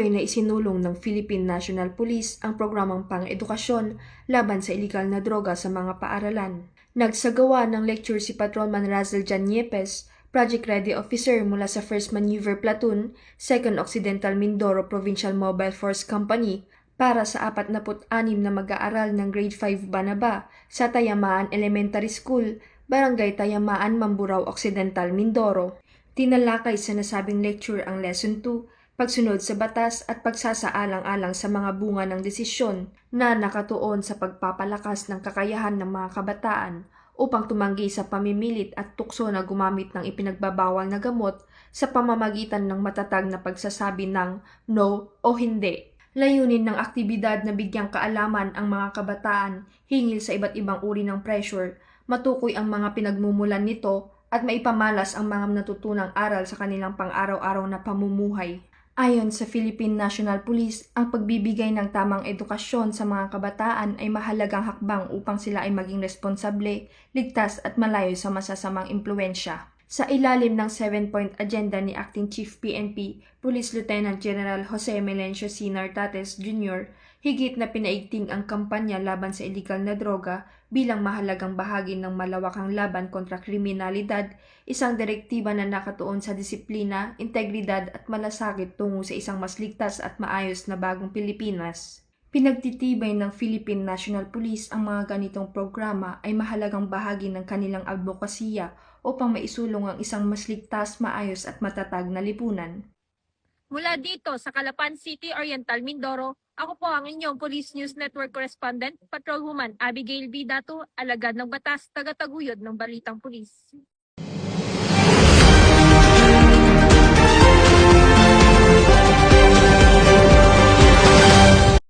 Tuloy na isinulong ng Philippine National Police ang programang pang-edukasyon laban sa iligal na droga sa mga paaralan. Nagsagawa ng lecture si Patrolman Razel Jan Yepes, Project Ready Officer mula sa 1st Maneuver Platoon, 2nd Occidental Mindoro Provincial Mobile Force Company para sa 46 na mag-aaral ng Grade 5 Banaba sa Tayamaan Elementary School, Barangay Tayamaan, Mamburao Occidental, Mindoro. Tinalakay sa nasabing lecture ang Lesson 2, pagsunod sa batas at pagsasaalang-alang sa mga bunga ng desisyon na nakatuon sa pagpapalakas ng kakayahan ng mga kabataan upang tumanggi sa pamimilit at tukso na gumamit ng ipinagbabawal na gamot sa pamamagitan ng matatag na pagsasabi ng no o hindi. Layunin ng aktibidad na bigyang kaalaman ang mga kabataan hingil sa iba't ibang uri ng pressure, matukoy ang mga pinagmumulan nito at maipamalas ang mga natutunang aral sa kanilang pang-araw-araw na pamumuhay. Ayon sa Philippine National Police, ang pagbibigay ng tamang edukasyon sa mga kabataan ay mahalagang hakbang upang sila ay maging responsable, ligtas at malayo sa masasamang impluensya. Sa ilalim ng 7-point agenda ni Acting Chief PNP, Police Lieutenant General Jose Melencio C. Nartates Jr., higit na pinaigting ang kampanya laban sa iligal na droga bilang mahalagang bahagi ng malawakang laban kontra kriminalidad, isang direktiba na nakatuon sa disiplina, integridad at malasakit tungo sa isang mas ligtas at maayos na bagong Pilipinas. Pinagtitibay ng Philippine National Police ang mga ganitong programa ay mahalagang bahagi ng kanilang advokasya upang maisulong ang isang mas ligtas, maayos at matatag na lipunan. Mula dito sa Calapan City, Oriental, Mindoro, ako po ang inyong Police News Network Correspondent, Patrolwoman Abigail B. Dato, alagad ng batas, tagataguyod ng Balitang Pulis.